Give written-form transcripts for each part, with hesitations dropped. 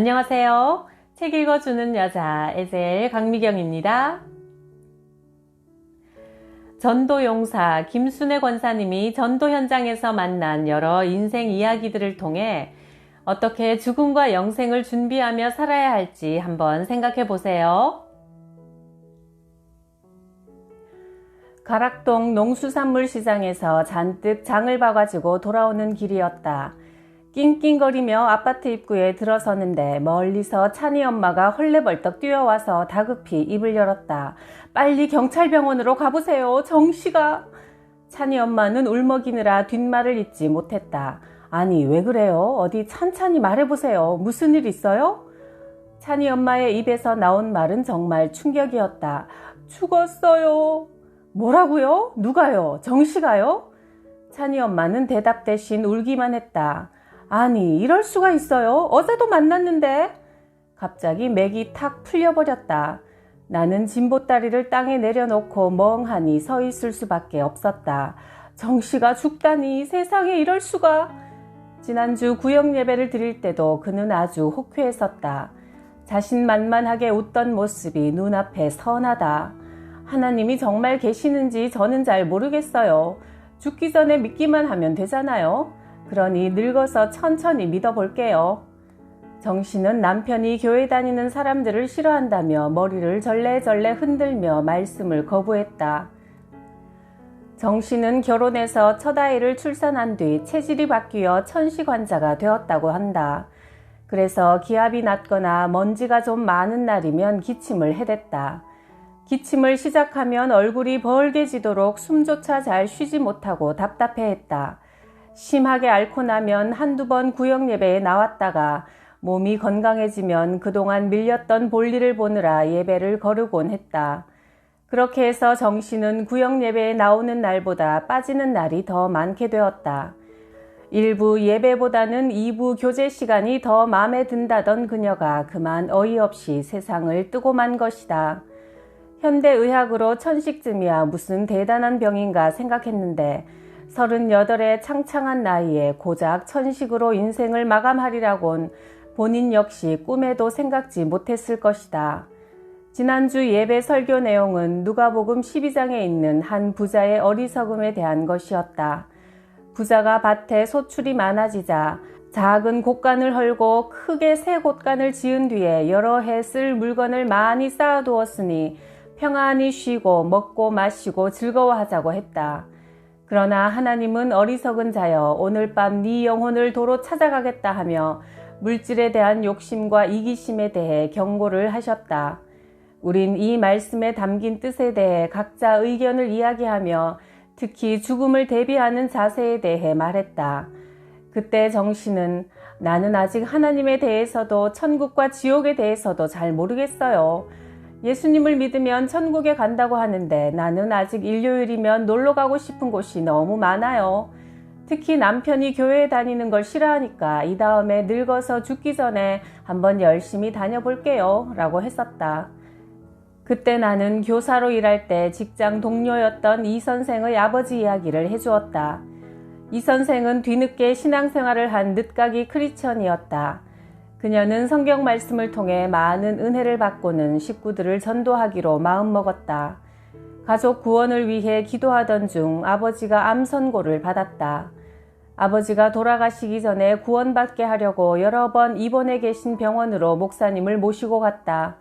안녕하세요. 책 읽어주는 여자 에젤 강미경입니다. 전도용사 김순애 권사님이 전도 현장에서 만난 여러 인생 이야기들을 통해 어떻게 죽음과 영생을 준비하며 살아야 할지 한번 생각해 보세요. 가락동 농수산물 시장에서 잔뜩 장을 봐가지고 돌아오는 길이었다. 낑낑거리며 아파트 입구에 들어서는데 멀리서 찬이 엄마가 헐레벌떡 뛰어와서 다급히 입을 열었다. 빨리 경찰병원으로 가보세요. 정씨가. 찬이 엄마는 울먹이느라 뒷말을 잇지 못했다. 아니 왜 그래요? 어디 찬찬히 말해보세요. 무슨 일 있어요? 찬이 엄마의 입에서 나온 말은 정말 충격이었다. 죽었어요. 뭐라고요? 누가요? 정씨가요? 찬이 엄마는 대답 대신 울기만 했다. 아니 이럴 수가 있어요? 어제도 만났는데. 갑자기 맥이 탁 풀려버렸다. 나는 진보다리를 땅에 내려놓고 멍하니 서 있을 수밖에 없었다. 정씨가 죽다니 세상에 이럴 수가. 지난주 구역 예배를 드릴 때도 그는 아주 호쾌했었다. 자신만만하게 웃던 모습이 눈앞에 선하다. 하나님이 정말 계시는지 저는 잘 모르겠어요. 죽기 전에 믿기만 하면 되잖아요. 그러니 늙어서 천천히 믿어볼게요. 정씨는 남편이 교회 다니는 사람들을 싫어한다며 머리를 절레절레 흔들며 말씀을 거부했다. 정씨는 결혼해서 첫 아이를 출산한 뒤 체질이 바뀌어 천식환자가 되었다고 한다. 그래서 기압이 낮거나 먼지가 좀 많은 날이면 기침을 해댔다. 기침을 시작하면 얼굴이 벌게지도록 숨조차 잘 쉬지 못하고 답답해했다. 심하게 앓고 나면 한두 번 구역 예배에 나왔다가 몸이 건강해지면 그동안 밀렸던 볼일을 보느라 예배를 거르곤 했다. 그렇게 해서 정씨는 구역 예배에 나오는 날보다 빠지는 날이 더 많게 되었다. 일부 예배보다는 2부 교제 시간이 더 마음에 든다던 그녀가 그만 어이없이 세상을 뜨고 만 것이다. 현대의학으로 천식쯤이야 무슨 대단한 병인가 생각했는데 38의 창창한 나이에 고작 천식으로 인생을 마감하리라곤 본인 역시 꿈에도 생각지 못했을 것이다. 지난주 예배 설교 내용은 누가복음 12장에 있는 한 부자의 어리석음에 대한 것이었다. 부자가 밭에 소출이 많아지자 작은 곳간을 헐고 크게 새 곳간을 지은 뒤에 여러 해 쓸 물건을 많이 쌓아두었으니 평안히 쉬고 먹고 마시고 즐거워하자고 했다. 그러나 하나님은 어리석은 자여 오늘 밤 네 영혼을 도로 찾아가겠다 하며 물질에 대한 욕심과 이기심에 대해 경고를 하셨다. 우린 이 말씀에 담긴 뜻에 대해 각자 의견을 이야기하며 특히 죽음을 대비하는 자세에 대해 말했다. 그때 정씨는 나는 아직 하나님에 대해서도 천국과 지옥에 대해서도 잘 모르겠어요. 예수님을 믿으면 천국에 간다고 하는데 나는 아직 일요일이면 놀러 가고 싶은 곳이 너무 많아요. 특히 남편이 교회에 다니는 걸 싫어하니까 이 다음에 늙어서 죽기 전에 한번 열심히 다녀볼게요 라고 했었다. 그때 나는 교사로 일할 때 직장 동료였던 이 선생의 아버지 이야기를 해주었다. 이 선생은 뒤늦게 신앙생활을 한 늦가기 크리스천이었다. 그녀는 성경 말씀을 통해 많은 은혜를 받고는 식구들을 전도하기로 마음먹었다. 가족 구원을 위해 기도하던 중 아버지가 암 선고를 받았다. 아버지가 돌아가시기 전에 구원받게 하려고 여러 번 입원해 계신 병원으로 목사님을 모시고 갔다.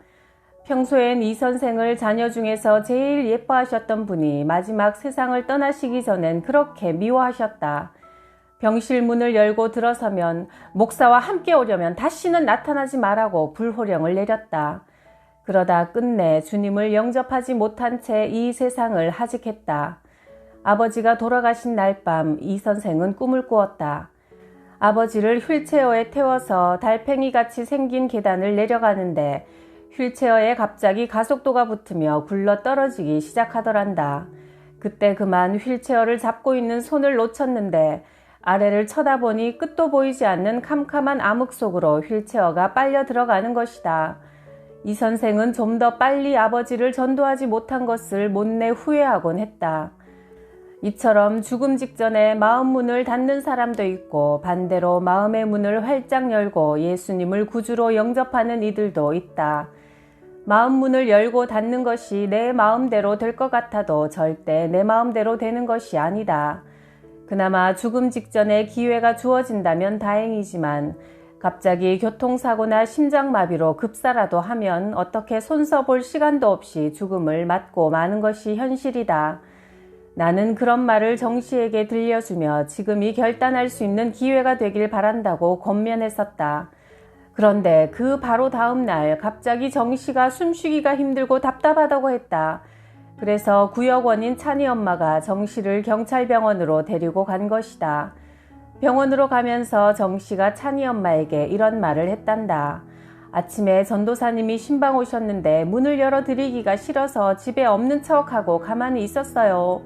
평소엔 이 선생을 자녀 중에서 제일 예뻐하셨던 분이 마지막 세상을 떠나시기 전엔 그렇게 미워하셨다. 병실 문을 열고 들어서면 목사와 함께 오려면 다시는 나타나지 말라고 불호령을 내렸다. 그러다 끝내 주님을 영접하지 못한 채 이 세상을 하직했다. 아버지가 돌아가신 날 밤 이 선생은 꿈을 꾸었다. 아버지를 휠체어에 태워서 달팽이같이 생긴 계단을 내려가는데 휠체어에 갑자기 가속도가 붙으며 굴러 떨어지기 시작하더란다. 그때 그만 휠체어를 잡고 있는 손을 놓쳤는데 아래를 쳐다보니 끝도 보이지 않는 캄캄한 암흑 속으로 휠체어가 빨려 들어가는 것이다. 이 선생은 좀 더 빨리 아버지를 전도하지 못한 것을 못내 후회하곤 했다. 이처럼 죽음 직전에 마음 문을 닫는 사람도 있고 반대로 마음의 문을 활짝 열고 예수님을 구주로 영접하는 이들도 있다. 마음 문을 열고 닫는 것이 내 마음대로 될 것 같아도 절대 내 마음대로 되는 것이 아니다. 그나마 죽음 직전에 기회가 주어진다면 다행이지만 갑자기 교통사고나 심장마비로 급사라도 하면 어떻게 손서 볼 시간도 없이 죽음을 맞고 마는 것이 현실이다. 나는 그런 말을 정씨에게 들려주며 지금이 결단할 수 있는 기회가 되길 바란다고 권면했었다. 그런데 그 바로 다음 날 갑자기 정씨가 숨쉬기가 힘들고 답답하다고 했다. 그래서 구역원인 찬이 엄마가 정씨를 경찰병원으로 데리고 간 것이다. 병원으로 가면서 정씨가 찬이 엄마에게 이런 말을 했단다. 아침에 전도사님이 신방 오셨는데 문을 열어드리기가 싫어서 집에 없는 척하고 가만히 있었어요.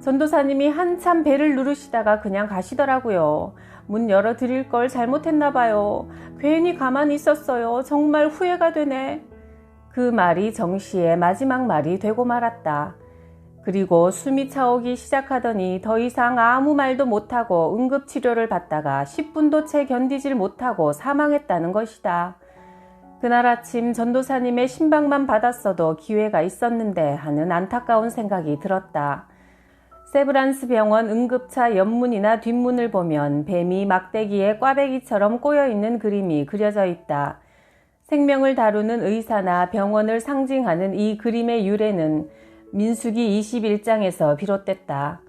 전도사님이 한참 배를 누르시다가 그냥 가시더라고요. 문 열어드릴 걸 잘못했나 봐요. 괜히 가만히 있었어요. 정말 후회가 되네. 그 말이 정씨의 마지막 말이 되고 말았다. 그리고 숨이 차오기 시작하더니 더 이상 아무 말도 못하고 응급치료를 받다가 10분도 채 견디질 못하고 사망했다는 것이다. 그날 아침 전도사님의 신방만 받았어도 기회가 있었는데 하는 안타까운 생각이 들었다. 세브란스 병원 응급차 옆문이나 뒷문을 보면 뱀이 막대기에 꽈배기처럼 꼬여있는 그림이 그려져 있다. 생명을 다루는 의사나 병원을 상징하는 이 그림의 유래는 민수기 21장에서 비롯됐다.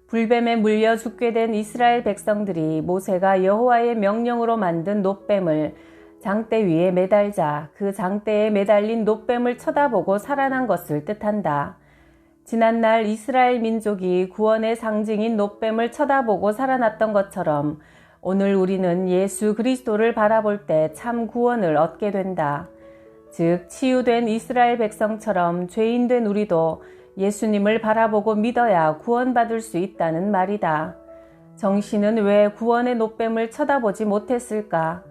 불뱀에 물려 죽게 된 이스라엘 백성들이 모세가 여호와의 명령으로 만든 놋뱀을 장대 위에 매달자 그 장대에 매달린 놋뱀을 쳐다보고 살아난 것을 뜻한다. 지난날 이스라엘 민족이 구원의 상징인 놋뱀을 쳐다보고 살아났던 것처럼 오늘 우리는 예수 그리스도를 바라볼 때 참 구원을 얻게 된다. 즉 치유된 이스라엘 백성처럼 죄인된 우리도 예수님을 바라보고 믿어야 구원받을 수 있다는 말이다. 정씨는 왜 구원의 놋뱀을 쳐다보지 못했을까?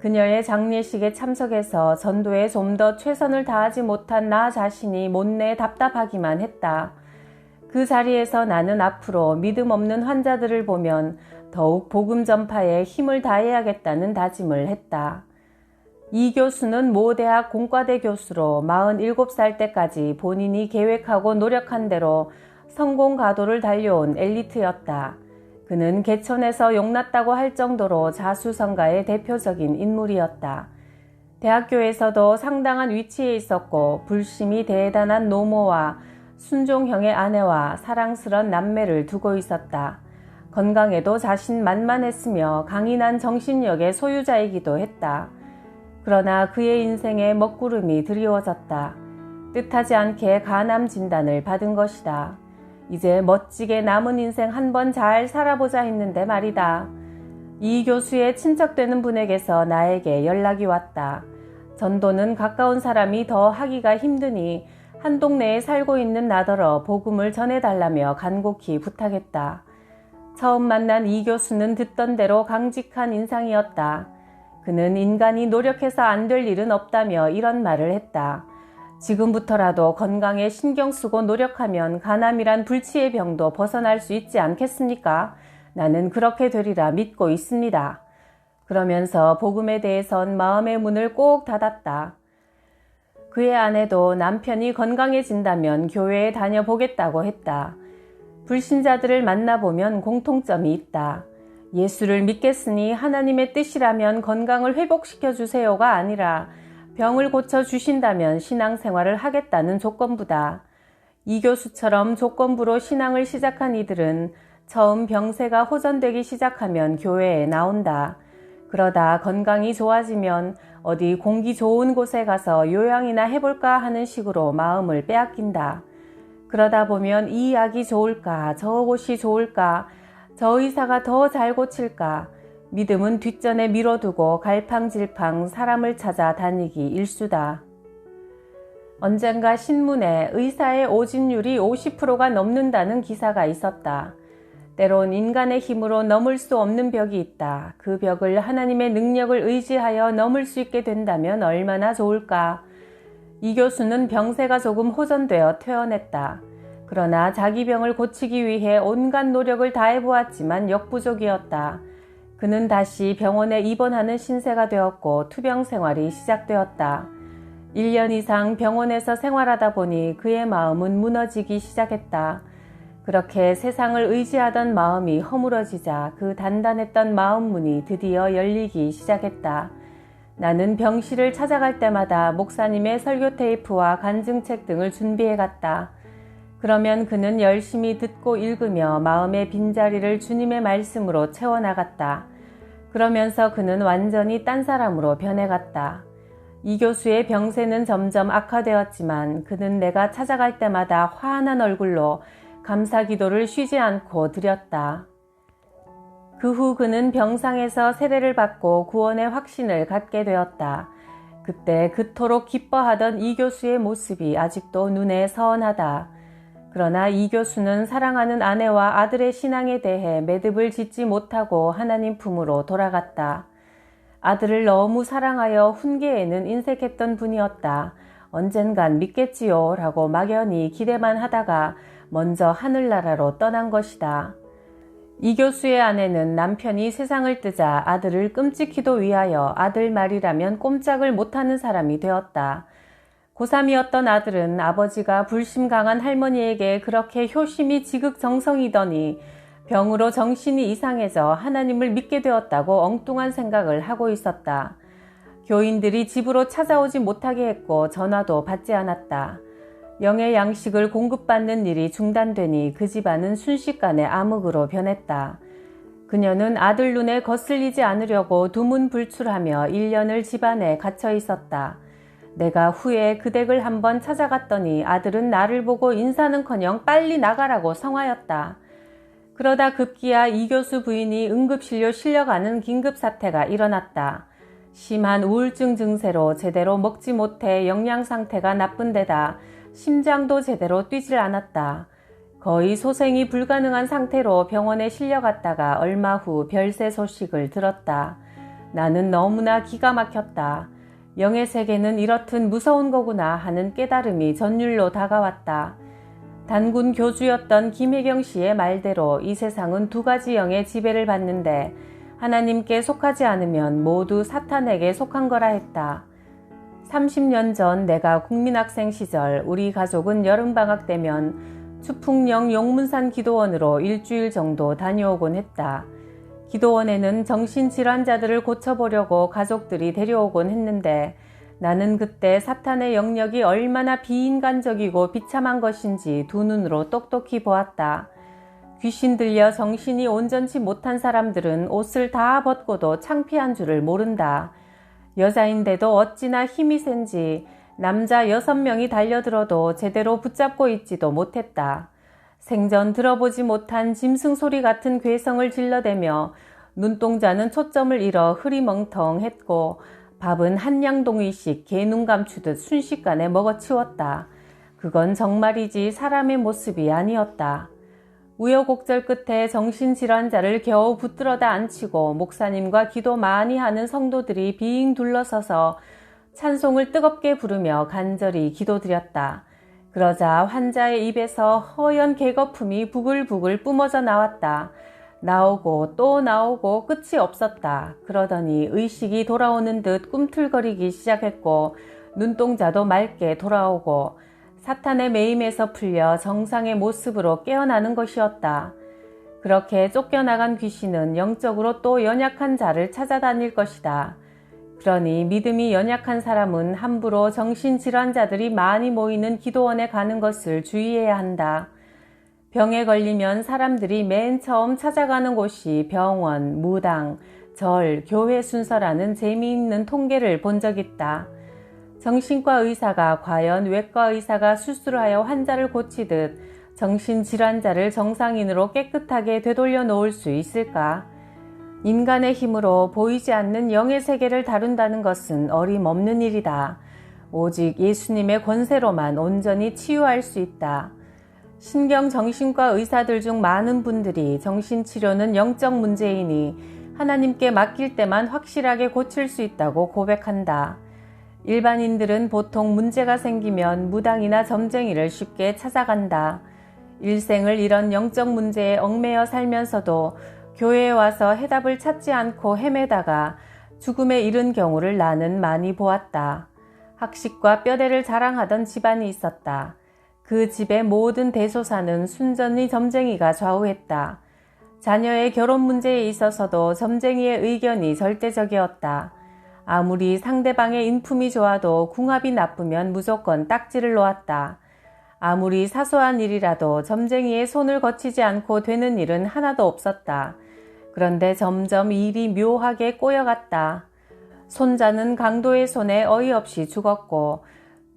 그녀의 장례식에 참석해서 전도에 좀 더 최선을 다하지 못한 나 자신이 못내 답답하기만 했다. 그 자리에서 나는 앞으로 믿음 없는 환자들을 보면 더욱 복음 전파에 힘을 다해야겠다는 다짐을 했다. 이 교수는 모 대학 공과대 교수로 47살 때까지 본인이 계획하고 노력한 대로 성공 가도를 달려온 엘리트였다. 그는 개천에서 용났다고 할 정도로 자수성가의 대표적인 인물이었다. 대학교에서도 상당한 위치에 있었고 불심이 대단한 노모와 순종형의 아내와 사랑스런 남매를 두고 있었다. 건강에도 자신만만했으며 강인한 정신력의 소유자이기도 했다. 그러나 그의 인생에 먹구름이 드리워졌다. 뜻하지 않게 간암 진단을 받은 것이다. 이제 멋지게 남은 인생 한번 잘 살아보자 했는데 말이다. 이 교수의 친척되는 분에게서 나에게 연락이 왔다. 전도는 가까운 사람이 더 하기가 힘드니 한 동네에 살고 있는 나더러 복음을 전해달라며 간곡히 부탁했다. 처음 만난 이 교수는 듣던 대로 강직한 인상이었다. 그는 인간이 노력해서 안 될 일은 없다며 이런 말을 했다. 지금부터라도 건강에 신경 쓰고 노력하면 간암이란 불치의 병도 벗어날 수 있지 않겠습니까? 나는 그렇게 되리라 믿고 있습니다. 그러면서 복음에 대해선 마음의 문을 꼭 닫았다. 그의 아내도 남편이 건강해진다면 교회에 다녀보겠다고 했다. 불신자들을 만나보면 공통점이 있다. 예수를 믿겠으니 하나님의 뜻이라면 건강을 회복시켜 주세요가 아니라 병을 고쳐주신다면 신앙생활을 하겠다는 조건부다. 이 교수처럼 조건부로 신앙을 시작한 이들은 처음 병세가 호전되기 시작하면 교회에 나온다. 그러다 건강이 좋아지면 어디 공기 좋은 곳에 가서 요양이나 해볼까 하는 식으로 마음을 빼앗긴다. 그러다 보면 이 약이 좋을까, 저 곳이 좋을까, 저 의사가 더 잘 고칠까, 믿음은 뒷전에 미뤄두고 갈팡질팡 사람을 찾아 다니기 일수다. 언젠가 신문에 의사의 오진율이 50%가 넘는다는 기사가 있었다. 때론 인간의 힘으로 넘을 수 없는 벽이 있다. 그 벽을 하나님의 능력을 의지하여 넘을 수 있게 된다면 얼마나 좋을까. 이 교수는 병세가 조금 호전되어 퇴원했다. 그러나 자기 병을 고치기 위해 온갖 노력을 다해보았지만 역부족이었다. 그는 다시 병원에 입원하는 신세가 되었고 투병 생활이 시작되었다. 1년 이상 병원에서 생활하다 보니 그의 마음은 무너지기 시작했다. 그렇게 세상을 의지하던 마음이 허물어지자 그 단단했던 마음 문이 드디어 열리기 시작했다. 나는 병실을 찾아갈 때마다 목사님의 설교 테이프와 간증책 등을 준비해 갔다. 그러면 그는 열심히 듣고 읽으며 마음의 빈자리를 주님의 말씀으로 채워나갔다. 그러면서 그는 완전히 딴 사람으로 변해갔다. 이 교수의 병세는 점점 악화되었지만 그는 내가 찾아갈 때마다 환한 얼굴로 감사 기도를 쉬지 않고 드렸다. 그 후 그는 병상에서 세례를 받고 구원의 확신을 갖게 되었다. 그때 그토록 기뻐하던 이 교수의 모습이 아직도 눈에 선하다. 그러나 이 교수는 사랑하는 아내와 아들의 신앙에 대해 매듭을 짓지 못하고 하나님 품으로 돌아갔다. 아들을 너무 사랑하여 훈계에는 인색했던 분이었다. 언젠간 믿겠지요 라고 막연히 기대만 하다가 먼저 하늘나라로 떠난 것이다. 이 교수의 아내는 남편이 세상을 뜨자 아들을 끔찍히도 위하여 아들 말이라면 꼼짝을 못하는 사람이 되었다. 고3이었던 아들은 아버지가 불심 강한 할머니에게 그렇게 효심이 지극정성이더니 병으로 정신이 이상해져 하나님을 믿게 되었다고 엉뚱한 생각을 하고 있었다. 교인들이 집으로 찾아오지 못하게 했고 전화도 받지 않았다. 영의 양식을 공급받는 일이 중단되니 그 집안은 순식간에 암흑으로 변했다. 그녀는 아들 눈에 거슬리지 않으려고 두문불출하며 1년을 집안에 갇혀 있었다. 내가 후에 그 댁을 한번 찾아갔더니 아들은 나를 보고 인사는커녕 빨리 나가라고 성하였다. 그러다 급기야 이 교수 부인이 응급실로 실려가는 긴급사태가 일어났다. 심한 우울증 증세로 제대로 먹지 못해 영양상태가 나쁜 데다 심장도 제대로 뛰질 않았다. 거의 소생이 불가능한 상태로 병원에 실려갔다가 얼마 후 별세 소식을 들었다. 나는 너무나 기가 막혔다. 영의 세계는 이렇듯 무서운 거구나 하는 깨달음이 전율로 다가왔다. 단군 교주였던 김혜경 씨의 말대로 이 세상은 두 가지 영의 지배를 받는데 하나님께 속하지 않으면 모두 사탄에게 속한 거라 했다. 30년 전 내가 국민학생 시절 우리 가족은 여름방학 되면 추풍령 용문산 기도원으로 일주일 정도 다녀오곤 했다. 기도원에는 정신질환자들을 고쳐보려고 가족들이 데려오곤 했는데 나는 그때 사탄의 영역이 얼마나 비인간적이고 비참한 것인지 두 눈으로 똑똑히 보았다. 귀신 들려 정신이 온전치 못한 사람들은 옷을 다 벗고도 창피한 줄을 모른다. 여자인데도 어찌나 힘이 센지 남자 6명이 달려들어도 제대로 붙잡고 있지도 못했다. 생전 들어보지 못한 짐승 소리 같은 괴성을 질러대며 눈동자는 초점을 잃어 흐리멍텅했고 밥은 한 양동이씩 개눈 감추듯 순식간에 먹어치웠다. 그건 정말이지 사람의 모습이 아니었다. 우여곡절 끝에 정신질환자를 겨우 붙들어다 앉히고 목사님과 기도 많이 하는 성도들이 빙 둘러서서 찬송을 뜨겁게 부르며 간절히 기도드렸다. 그러자 환자의 입에서 허연 개거품이 부글부글 뿜어져 나왔다. 나오고 또 나오고 끝이 없었다. 그러더니 의식이 돌아오는 듯 꿈틀거리기 시작했고 눈동자도 맑게 돌아오고 사탄의 매임에서 풀려 정상의 모습으로 깨어나는 것이었다. 그렇게 쫓겨나간 귀신은 영적으로 또 연약한 자를 찾아다닐 것이다. 그러니 믿음이 연약한 사람은 함부로 정신질환자들이 많이 모이는 기도원에 가는 것을 주의해야 한다. 병에 걸리면 사람들이 맨 처음 찾아가는 곳이 병원, 무당, 절, 교회 순서라는 재미있는 통계를 본 적 있다. 정신과 의사가 과연 외과 의사가 수술하여 환자를 고치듯 정신질환자를 정상인으로 깨끗하게 되돌려 놓을 수 있을까? 인간의 힘으로 보이지 않는 영의 세계를 다룬다는 것은 어림없는 일이다. 오직 예수님의 권세로만 온전히 치유할 수 있다. 신경정신과 의사들 중 많은 분들이 정신치료는 영적 문제이니 하나님께 맡길 때만 확실하게 고칠 수 있다고 고백한다. 일반인들은 보통 문제가 생기면 무당이나 점쟁이를 쉽게 찾아간다. 일생을 이런 영적 문제에 얽매여 살면서도 교회에 와서 해답을 찾지 않고 헤매다가 죽음에 이른 경우를 나는 많이 보았다. 학식과 뼈대를 자랑하던 집안이 있었다. 그 집의 모든 대소사는 순전히 점쟁이가 좌우했다. 자녀의 결혼 문제에 있어서도 점쟁이의 의견이 절대적이었다. 아무리 상대방의 인품이 좋아도 궁합이 나쁘면 무조건 딱지를 놓았다. 아무리 사소한 일이라도 점쟁이의 손을 거치지 않고 되는 일은 하나도 없었다. 그런데 점점 일이 묘하게 꼬여갔다. 손자는 강도의 손에 어이없이 죽었고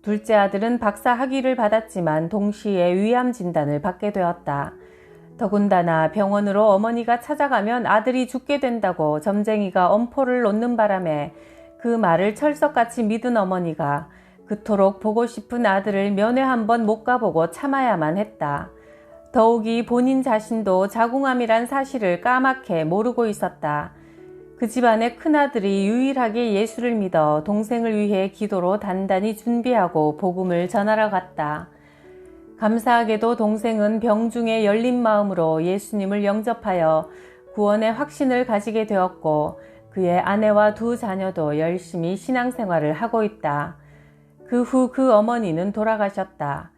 둘째 아들은 박사 학위를 받았지만 동시에 위암 진단을 받게 되었다. 더군다나 병원으로 어머니가 찾아가면 아들이 죽게 된다고 점쟁이가 엄포를 놓는 바람에 그 말을 철석같이 믿은 어머니가 그토록 보고 싶은 아들을 면회 한번 못 가보고 참아야만 했다. 더욱이 본인 자신도 자궁암이란 사실을 까맣게 모르고 있었다. 그 집안의 큰아들이 유일하게 예수를 믿어 동생을 위해 기도로 단단히 준비하고 복음을 전하러 갔다. 감사하게도 동생은 병중에 열린 마음으로 예수님을 영접하여 구원의 확신을 가지게 되었고 그의 아내와 두 자녀도 열심히 신앙생활을 하고 있다. 그 후 그 어머니는 돌아가셨다.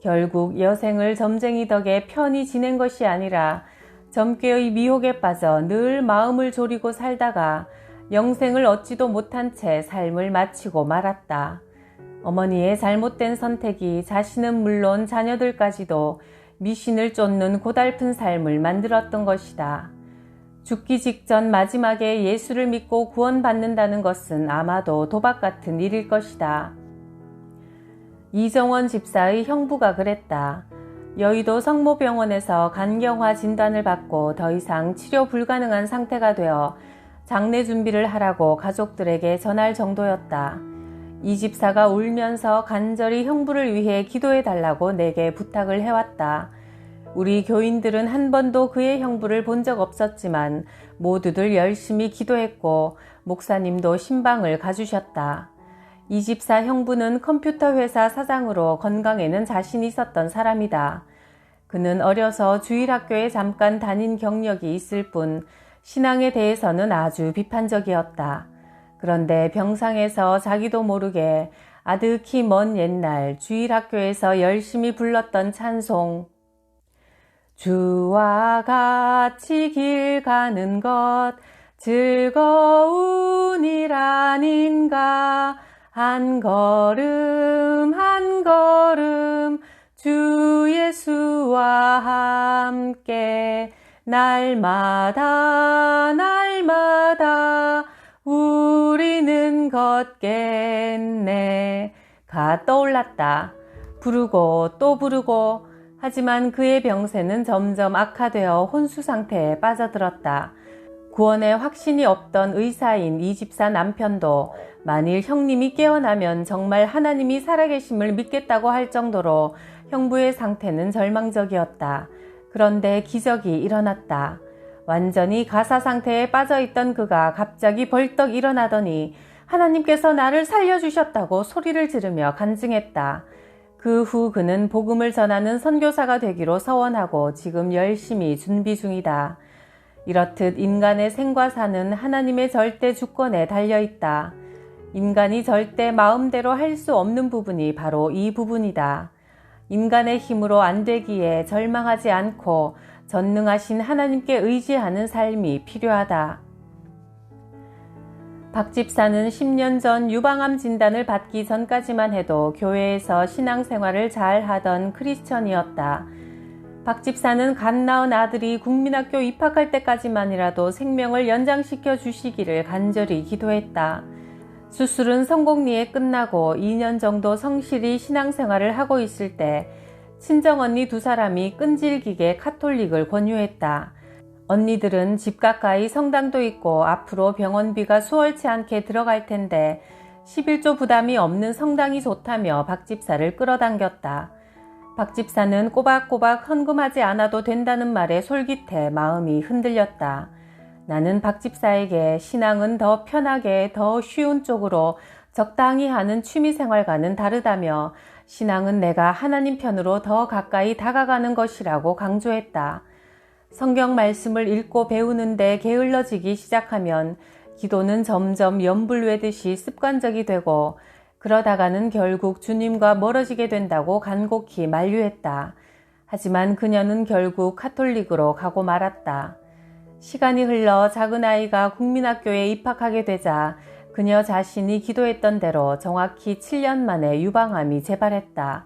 결국 여생을 점쟁이 덕에 편히 지낸 것이 아니라 점괘의 미혹에 빠져 늘 마음을 졸이고 살다가 영생을 얻지도 못한 채 삶을 마치고 말았다. 어머니의 잘못된 선택이 자신은 물론 자녀들까지도 미신을 쫓는 고달픈 삶을 만들었던 것이다. 죽기 직전 마지막에 예수를 믿고 구원받는다는 것은 아마도 도박 같은 일일 것이다. 이정원 집사의 형부가 그랬다. 여의도 성모병원에서 간경화 진단을 받고 더 이상 치료 불가능한 상태가 되어 장례 준비를 하라고 가족들에게 전할 정도였다. 이 집사가 울면서 간절히 형부를 위해 기도해 달라고 내게 부탁을 해왔다. 우리 교인들은 한 번도 그의 형부를 본 적 없었지만 모두들 열심히 기도했고 목사님도 신방을 가주셨다. 이 집사 형부는 컴퓨터 회사 사장으로 건강에는 자신이 있었던 사람이다. 그는 어려서 주일학교에 잠깐 다닌 경력이 있을 뿐 신앙에 대해서는 아주 비판적이었다. 그런데 병상에서 자기도 모르게 아득히 먼 옛날 주일학교에서 열심히 불렀던 찬송 주와 같이 길 가는 것 즐거운 일 아닌가 한 걸음 한 걸음 주 예수와 함께 날마다 날마다 우리는 걷겠네 가 떠올랐다. 부르고 또 부르고 하지만 그의 병세는 점점 악화되어 혼수 상태에 빠져들었다. 구원에 확신이 없던 의사인 이 집사 남편도 만일 형님이 깨어나면 정말 하나님이 살아계심을 믿겠다고 할 정도로 형부의 상태는 절망적이었다. 그런데 기적이 일어났다. 완전히 가사 상태에 빠져있던 그가 갑자기 벌떡 일어나더니 하나님께서 나를 살려주셨다고 소리를 지르며 간증했다. 그 후 그는 복음을 전하는 선교사가 되기로 서원하고 지금 열심히 준비 중이다. 이렇듯 인간의 생과 사는 하나님의 절대 주권에 달려있다. 인간이 절대 마음대로 할 수 없는 부분이 바로 이 부분이다. 인간의 힘으로 안 되기에 절망하지 않고 전능하신 하나님께 의지하는 삶이 필요하다. 박 집사는 10년 전 유방암 진단을 받기 전까지만 해도 교회에서 신앙생활을 잘 하던 크리스천이었다. 박 집사는 갓 낳은 아들이 국민학교 입학할 때까지만이라도 생명을 연장시켜 주시기를 간절히 기도했다. 수술은 성공리에 끝나고 2년 정도 성실히 신앙생활을 하고 있을 때 친정언니 두 사람이 끈질기게 카톨릭을 권유했다. 언니들은 집 가까이 성당도 있고 앞으로 병원비가 수월치 않게 들어갈 텐데 11조 부담이 없는 성당이 좋다며 박 집사를 끌어당겼다. 박 집사는 꼬박꼬박 헌금하지 않아도 된다는 말에 솔깃해 마음이 흔들렸다. 나는 박 집사에게 신앙은 더 편하게 더 쉬운 쪽으로 적당히 하는 취미생활과는 다르다며 신앙은 내가 하나님 편으로 더 가까이 다가가는 것이라고 강조했다. 성경 말씀을 읽고 배우는데 게을러지기 시작하면 기도는 점점 연불외듯이 습관적이 되고 그러다가는 결국 주님과 멀어지게 된다고 간곡히 만류했다. 하지만 그녀는 결국 카톨릭으로 가고 말았다. 시간이 흘러 작은 아이가 국민학교에 입학하게 되자 그녀 자신이 기도했던 대로 정확히 7년 만에 유방암이 재발했다.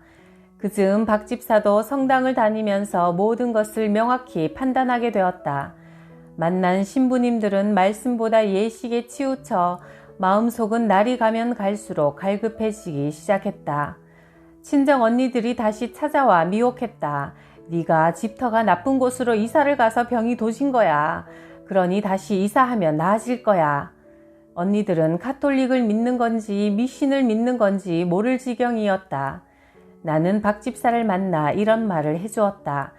그즈음 박 집사도 성당을 다니면서 모든 것을 명확히 판단하게 되었다. 만난 신부님들은 말씀보다 예식에 치우쳐 마음속은 날이 가면 갈수록 갈급해지기 시작했다. 친정 언니들이 다시 찾아와 미혹했다. 네가 집터가 나쁜 곳으로 이사를 가서 병이 도진 거야. 그러니 다시 이사하면 나아질 거야. 언니들은 카톨릭을 믿는 건지 미신을 믿는 건지 모를 지경이었다. 나는 박 집사를 만나 이런 말을 해주었다.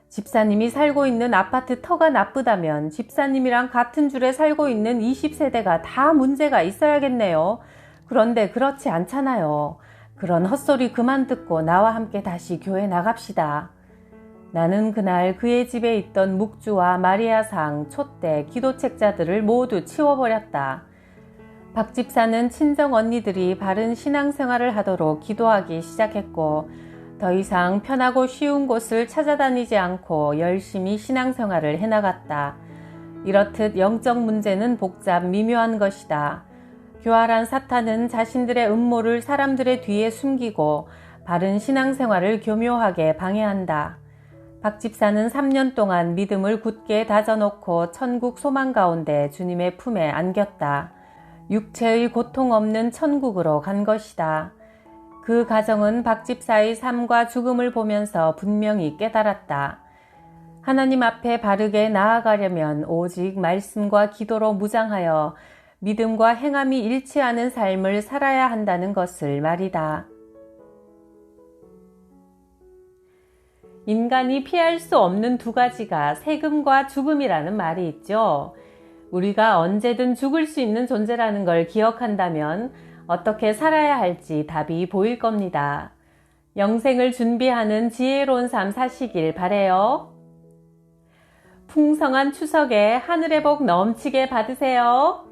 집사님이 살고 있는 아파트 터가 나쁘다면 집사님이랑 같은 줄에 살고 있는 20세대가 다 문제가 있어야겠네요. 그런데 그렇지 않잖아요. 그런 헛소리 그만 듣고 나와 함께 다시 교회 나갑시다. 나는 그날 그의 집에 있던 묵주와 마리아상, 촛대, 기도책자들을 모두 치워버렸다. 박 집사는 친정 언니들이 바른 신앙생활을 하도록 기도하기 시작했고 더 이상 편하고 쉬운 곳을 찾아다니지 않고 열심히 신앙생활을 해나갔다. 이렇듯 영적 문제는 복잡 미묘한 것이다. 교활한 사탄은 자신들의 음모를 사람들의 뒤에 숨기고 바른 신앙생활을 교묘하게 방해한다. 박 집사는 3년 동안 믿음을 굳게 다져놓고 천국 소망 가운데 주님의 품에 안겼다. 육체의 고통 없는 천국으로 간 것이다. 그 가정은 박 집사의 삶과 죽음을 보면서 분명히 깨달았다. 하나님 앞에 바르게 나아가려면 오직 말씀과 기도로 무장하여 믿음과 행함이 일치하는 삶을 살아야 한다는 것을 말이다. 인간이 피할 수 없는 두 가지가 세금과 죽음이라는 말이 있죠. 우리가 언제든 죽을 수 있는 존재라는 걸 기억한다면 어떻게 살아야 할지 답이 보일 겁니다. 영생을 준비하는 지혜로운 삶 사시길 바래요. 풍성한 추석에 하늘의 복 넘치게 받으세요.